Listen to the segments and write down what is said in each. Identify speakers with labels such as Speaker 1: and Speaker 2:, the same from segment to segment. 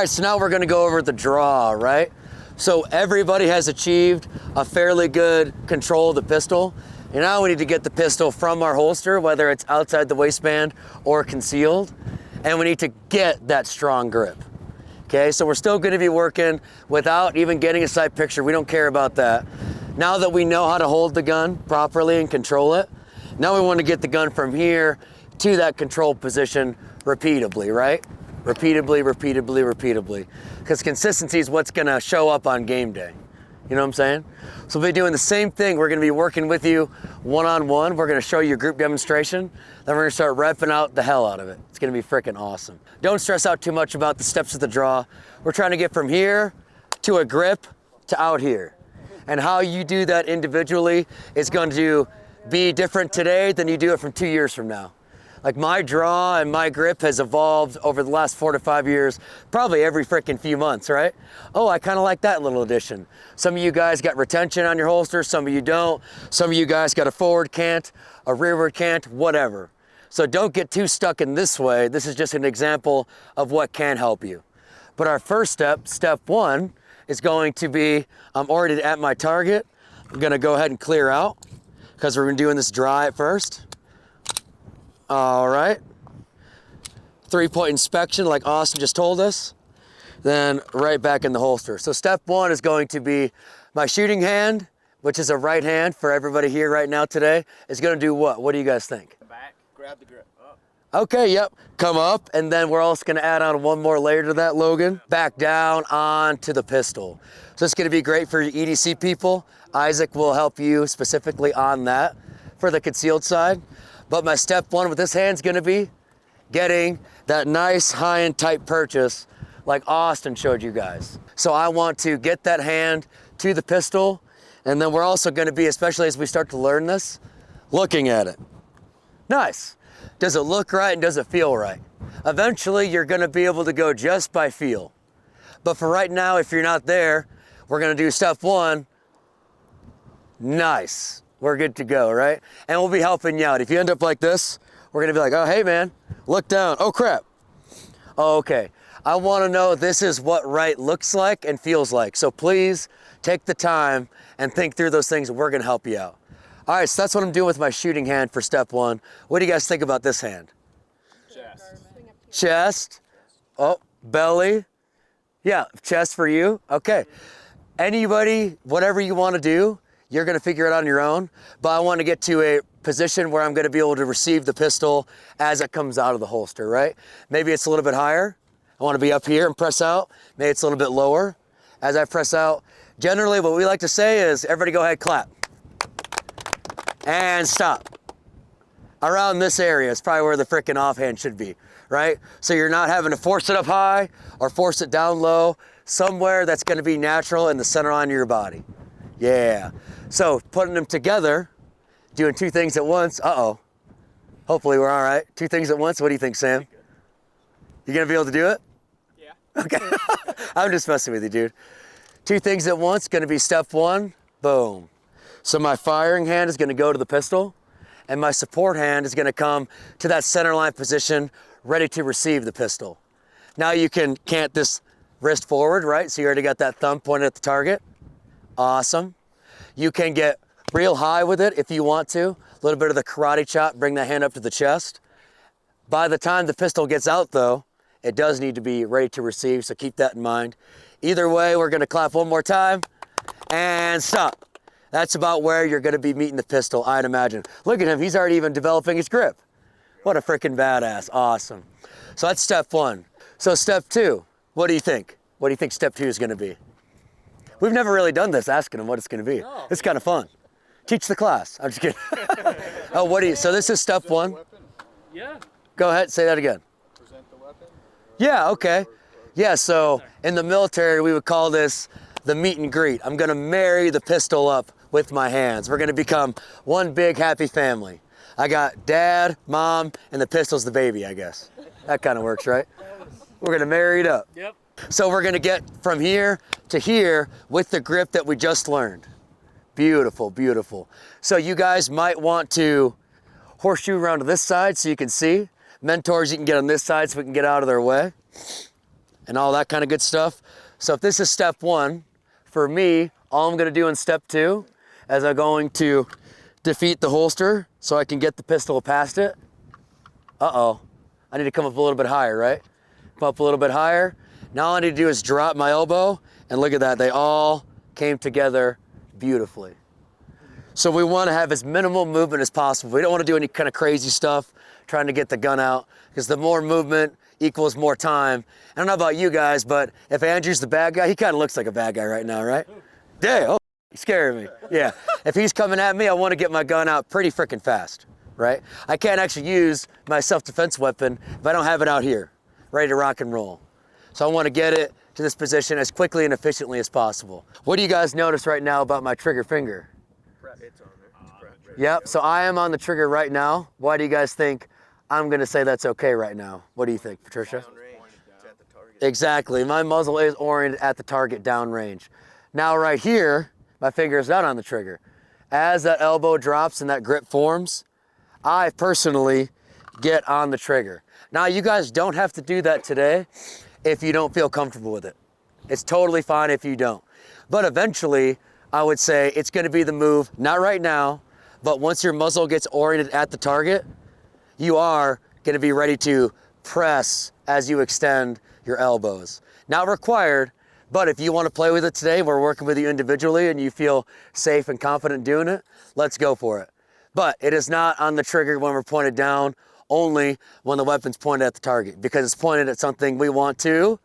Speaker 1: All right, so now we're gonna go over the draw, right? So everybody has achieved a fairly good control of the pistol. And now we need to get the pistol from our holster, whether it's outside the waistband or concealed. And we need to get that strong grip. Okay, so we're still gonna be working without even getting a sight picture. We don't care about that. Now that we know how to hold the gun properly and control it, now we wanna get the gun from here to that control position repeatably, right? Repeatably. Because consistency is what's gonna show up on game day. You know what I'm saying? So we'll be doing the same thing. We're gonna be working with you one-on-one. We're gonna show you a group demonstration. Then we're gonna start repping out the hell out of it. It's gonna be freaking awesome. Don't stress out too much about the steps of the draw. We're trying to get from here to a grip to out here. And how you do that individually is going to be different today than you do it from 2 years from now. Like my draw and my grip has evolved over the last 4 to 5 years, probably every freaking few months, right? Oh, I kind of like that little addition. Some of you guys got retention on your holster, some of you don't. Some of you guys got a forward cant, a rearward cant, whatever. So don't get too stuck in this way. This is just an example of what can help you. But our first step, step one, is going to be, I'm already at my target. I'm gonna go ahead and clear out because we're doing this dry at first. All right, 3-point inspection like Austin just told us, then right back in the holster. So step one is going to be my shooting hand, which is a right hand for everybody here right now today, is gonna do what? What do you guys think?
Speaker 2: Back, grab the grip, up.
Speaker 1: Okay, yep, come up, and then we're also gonna add on one more layer to that, Logan. Back down onto the pistol. So it's gonna be great for your EDC people. Isaac will help you specifically on that for the concealed side. But my step one with this hand is gonna be getting that nice high-end tight purchase like Austin showed you guys. So I want to get that hand to the pistol, and then we're also gonna be, especially as we start to learn this, looking at it. Nice. Does it look right and does it feel right? Eventually you're gonna be able to go just by feel. But for right now, if you're not there, we're gonna do step one. Nice. We're good to go, right? And we'll be helping you out. If you end up like this, we're gonna be like, oh, hey man, look down. Oh crap. Oh, okay. I wanna know this is what right looks like and feels like. So please take the time and think through those things and we're gonna help you out. All right, so that's what I'm doing with my shooting hand for step one. What do you guys think about this hand?
Speaker 2: Chest.
Speaker 1: Chest. Oh, belly. Yeah, chest for you. Okay. Anybody, whatever you wanna do, you're gonna figure it out on your own, but I wanna get to a position where I'm gonna be able to receive the pistol as it comes out of the holster, right? Maybe it's a little bit higher. I wanna be up here and press out. Maybe it's a little bit lower as I press out. Generally, what we like to say is, everybody go ahead, clap. And stop. Around this area is probably where the frickin' offhand should be, right? So you're not having to force it up high or force it down low, somewhere that's gonna be natural in the center line of your body. Yeah. So putting them together, doing two things at once. Uh-oh. Hopefully we're all right. Two things at once. What do you think, Sam? You gonna be able to do it?
Speaker 2: Yeah.
Speaker 1: Okay. I'm just messing with you, dude. Two things at once, gonna be step one, boom. So my firing hand is gonna go to the pistol, and my support hand is gonna come to that center line position, ready to receive the pistol. Now you can cant this wrist forward, right? So you already got that thumb pointed at the target. Awesome. You can get real high with it if you want to. A little bit of the karate chop, bring that hand up to the chest. By the time the pistol gets out though, it does need to be ready to receive, so keep that in mind. Either way, we're gonna clap one more time and stop. That's about where you're gonna be meeting the pistol, I'd imagine. Look at him, he's already even developing his grip. What a freaking badass, awesome. So that's step one. So step two, what do you think? What do you think step two is gonna be? We've never really done this, asking them what it's gonna be. No. It's kind of fun. Teach the class. I'm just kidding. Oh, what do you, so this is step one?
Speaker 2: Yeah.
Speaker 1: Go ahead, say that again.
Speaker 2: Present the weapon?
Speaker 1: Yeah, okay. Yeah, so in the military, we would call this the meet and greet. I'm gonna marry the pistol up with my hands. We're gonna become one big happy family. I got dad, mom, and the pistol's the baby, I guess. That kind of works, right? We're gonna marry it up.
Speaker 2: Yep.
Speaker 1: So we're gonna get from here to here with the grip that we just learned. Beautiful, beautiful. So you guys might want to horseshoe around to this side so you can see. Mentors, you can get on this side so we can get out of their way. and all that kind of good stuff. So if this is step 1, for me, all I'm gonna do in step 2 is I'm going to defeat the holster so I can get the pistol past it. Uh-oh, I need to come up a little bit higher, right? Come up a little bit higher. Now all I need to do is drop my elbow, and look at that, they all came together beautifully. So we want to have as minimal movement as possible. We don't want to do any kind of crazy stuff trying to get the gun out, because the more movement equals more time. I don't know about you guys, but if Andrew's the bad guy, he kind of looks like a bad guy right now, right? Damn, oh, he's scaring me. Yeah, if he's coming at me, I want to get my gun out pretty freaking fast, right? I can't actually use my self-defense weapon if I don't have it out here, ready to rock and roll. So I want to get it to this position as quickly and efficiently as possible. What do you guys notice right now about my trigger finger?
Speaker 2: It's on there. It's prep.
Speaker 1: Yep, so I am on the trigger right now. Why do you guys think I'm gonna say that's okay right now? What do you think, Patricia?
Speaker 2: It's at the target.
Speaker 1: Exactly, my muzzle is oriented at the target downrange. Now right here, my finger is not on the trigger. As that elbow drops and that grip forms, I personally get on the trigger. Now you guys don't have to do that today if you don't feel comfortable with it. It's totally fine if you don't. But eventually, I would say it's gonna be the move, not right now, but once your muzzle gets oriented at the target, you are gonna be ready to press as you extend your elbows. Not required, but if you wanna play with it today, we're working with you individually and you feel safe and confident doing it, let's go for it. But it is not on the trigger when we're pointed down, only when the weapon's pointed at the target, because it's pointed at something we want to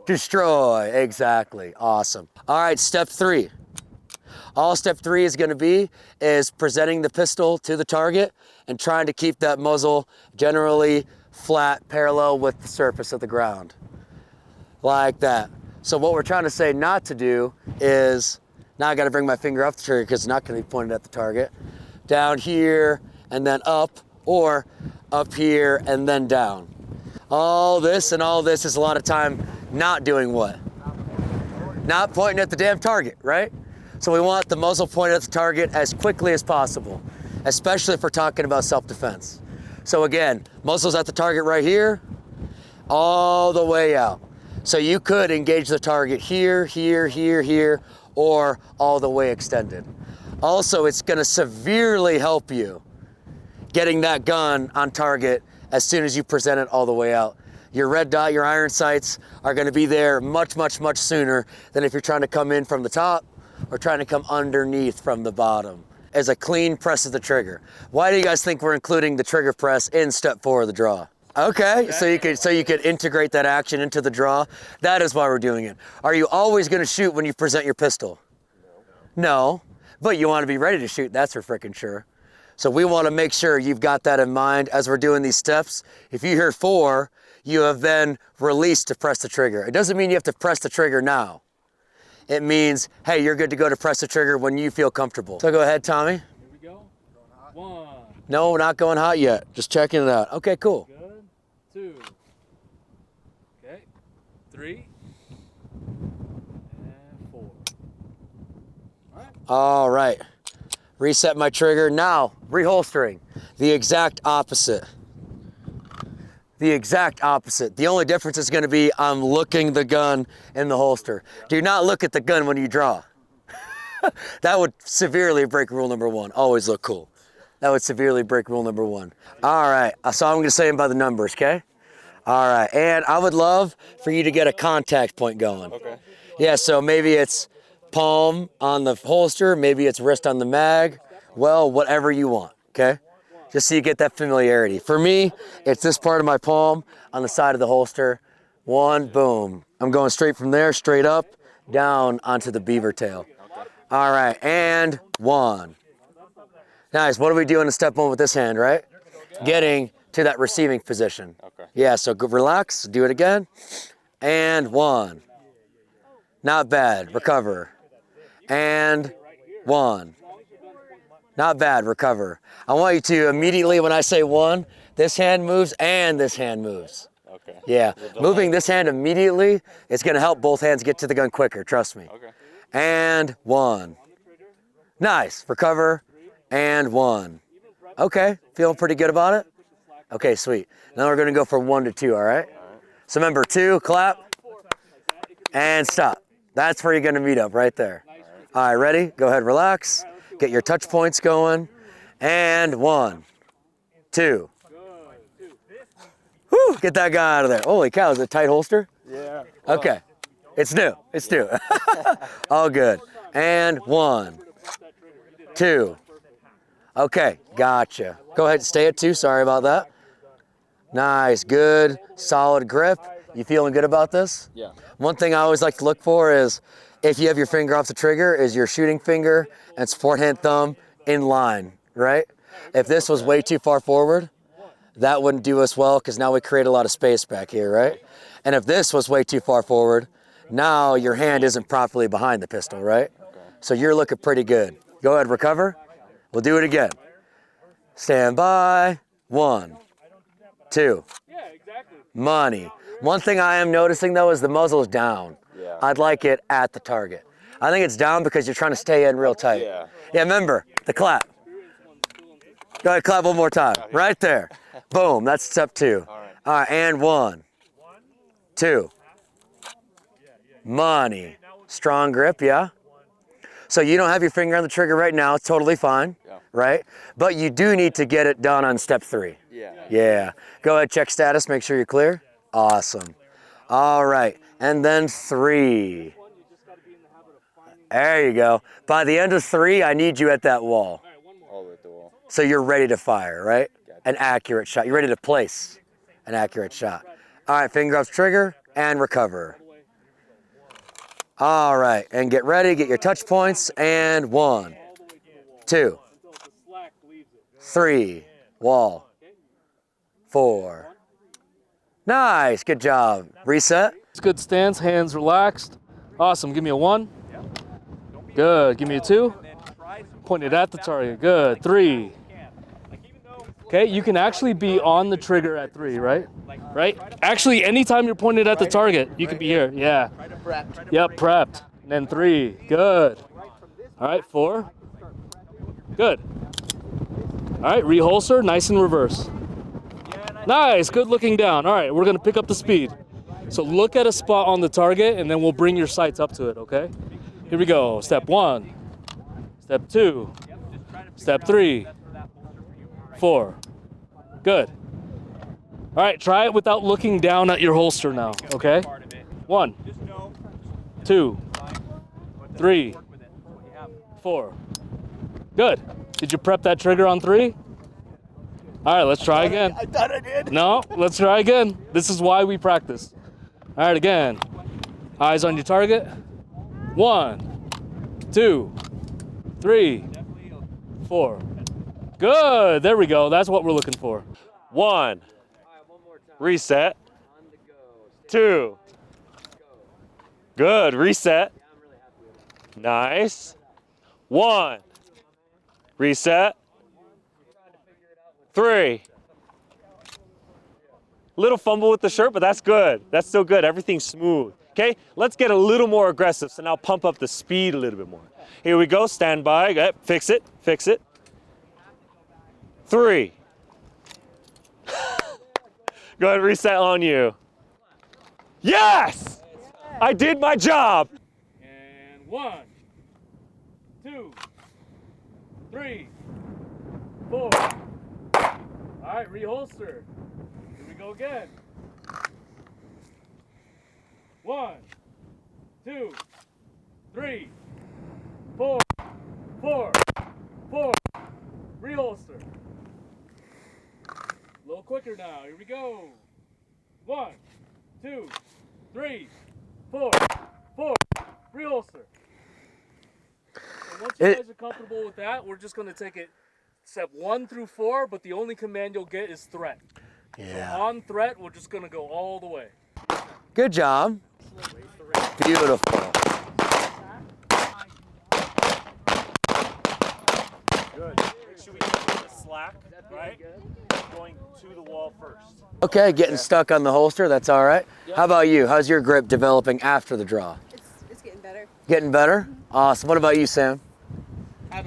Speaker 1: destroy. Exactly, awesome. All right, step 3. All step 3 is gonna be is presenting the pistol to the target and trying to keep that muzzle generally flat, parallel with the surface of the ground. Like that. So what we're trying to say not to do is, now I gotta bring my finger off the trigger because it's not gonna be pointed at the target. Down here and then up, or up here and then down. All this is a lot of time not doing what? Not pointing at the damn target, right? So we want the muzzle pointed at the target as quickly as possible, especially if we're talking about self-defense. So again, muzzle's at the target right here, all the way out. So you could engage the target here, here, here, here, or all the way extended. Also, it's gonna severely help you getting that gun on target as soon as you present it all the way out. Your red dot, your iron sights are gonna be there much, much, much sooner than if you're trying to come in from the top or trying to come underneath from the bottom. As a clean press of the trigger. Why do you guys think we're including the trigger press in step 4 of the draw? Okay, so you could integrate that action into the draw. That is why we're doing it. Are you always gonna shoot when you present your pistol? No, but you wanna be ready to shoot, that's for frickin' sure. So we wanna make sure you've got that in mind as we're doing these steps. If you hear 4, you have then released to press the trigger. It doesn't mean you have to press the trigger now. It means, hey, you're good to go to press the trigger when you feel comfortable. So go ahead, Tommy.
Speaker 2: Here we go. 1.
Speaker 1: No, we're not going hot yet. Just checking it out. Okay, cool.
Speaker 2: Good. 2. Okay. 3. And 4.
Speaker 1: All right. Reset my trigger. Now, reholstering. The exact opposite. The exact opposite. The only difference is going to be I'm looking the gun in the holster. Do not look at the gun when you draw. That would severely break rule number 1. Always look cool. That would severely break rule number 1. All right, so I'm going to say them by the numbers, okay? All right, and I would love for you to get a contact point going.
Speaker 2: Okay.
Speaker 1: Yeah, so maybe it's palm on the holster, maybe it's wrist on the mag, well, whatever you want, okay? Just so you get that familiarity. For me, it's this part of my palm on the side of the holster. 1, boom. I'm going straight from there, straight up, down onto the beaver tail. All right, and 1. Nice, what are we doing in step 1 with this hand, right? Getting to that receiving position.
Speaker 2: Okay.
Speaker 1: Yeah, so go, relax, do it again. And 1. Not bad, recover. And 1. Not bad, recover. I want you to immediately, when I say 1, this hand moves and this hand moves.
Speaker 2: Okay.
Speaker 1: Yeah, moving this hand immediately, it's gonna help both hands get to the gun quicker, trust me.
Speaker 2: Okay.
Speaker 1: And 1. Nice, recover, and 1. Okay, feeling pretty good about it? Okay, sweet. Now we're gonna go from 1 to 2, all right? So remember, 2, clap, and stop. That's where you're gonna meet up, right there. All right, ready? Go ahead, relax. Get your touch points going. And 1, 2. Whew, get that guy out of there. Holy cow, is it a tight holster?
Speaker 2: Yeah.
Speaker 1: Okay, it's new, it's new. All good. And 1, 2. Okay, gotcha. Go ahead, stay at 2, sorry about that. Nice, good, solid grip. You feeling good about this?
Speaker 2: Yeah.
Speaker 1: One thing I always like to look for is if you have your finger off the trigger, is your shooting finger and support hand thumb in line, right? If this was way too far forward, that wouldn't do us well because now we create a lot of space back here, right? And if this was way too far forward, now your hand isn't properly behind the pistol, right? So you're looking pretty good. Go ahead, recover. We'll do it again. Stand by. 1, 2. Money. One thing I am noticing though is the muzzle's down.
Speaker 2: Yeah.
Speaker 1: I'd like it at the target. I think it's down because you're trying to stay in real tight.
Speaker 2: Yeah.
Speaker 1: Yeah, remember, the clap. Go ahead, clap one more time. Right there. Boom, that's step 2. All right, and 1, 2. Money. Strong grip, yeah? So you don't have your finger on the trigger right now, it's totally fine, right? But you do need to get it done on step 3. Yeah. Go ahead, check status, make sure you're clear. Awesome. All right, and then 3. There you go. By the end of 3, I need you at that wall.
Speaker 2: All at the wall.
Speaker 1: So you're ready to fire, right? An accurate shot. You're ready to place an accurate shot. All right, finger off trigger and recover. All right, and get ready, get your touch points, and 1, 2, 3, wall, 4. Nice, good job. Reset.
Speaker 3: It's good stance, hands relaxed. Awesome, give me a 1. Good, give me a 2. Point it at the target, good. 3. Okay, you can actually be on the trigger at 3, right? Right? Actually, anytime you're pointed at the target, you can be here, yeah. Yep, prepped. And then 3, good. All right, 4. Good. All right, reholster, nice and reverse. Nice, good looking down. All right, we're gonna pick up the speed. So look at a spot on the target and then we'll bring your sights up to it, okay? Here we go, step 1, step 2, step 3, 4. Good. All right, try it without looking down at your holster now, okay? 1, 2, 3, 4. Good. Did you prep that trigger on 3? All right, let's try again.
Speaker 2: I thought I did.
Speaker 3: No, let's try again. This is why we practice. All right, again. Eyes on your target. 1, 2, 3, 4. Good, there we go. That's what we're looking for.
Speaker 4: 1. Reset. 2. Good, reset. Nice. 1. Reset. 3. Little fumble with the shirt, but that's good. That's still good. Everything's smooth. Okay, let's get a little more aggressive. So now pump up the speed a little bit more. Here we go, stand by. Yep, fix it, fix it. 3. Go ahead, reset on you. Yes! I did my job.
Speaker 3: And 1, 2, 3, 4. All right, reholster. Here we go again. 1, 2, 3, 4, 4, 4. Reholster. A little quicker now. Here we go. 1, 2, 3, 4, 4. Reholster. And once you guys are comfortable with that, we're just going to take it step 1 through 4, but the only command you'll get is threat.
Speaker 1: Yeah.
Speaker 3: So on threat, we're just going to go all the way.
Speaker 1: Good job. Beautiful.
Speaker 4: Good. Make sure we keep the slack, right? Going to the wall first.
Speaker 1: Okay, getting stuck on the holster, that's all right. How about you? How's your grip developing after the draw?
Speaker 5: It's getting better.
Speaker 1: Getting better? Awesome. What about you, Sam?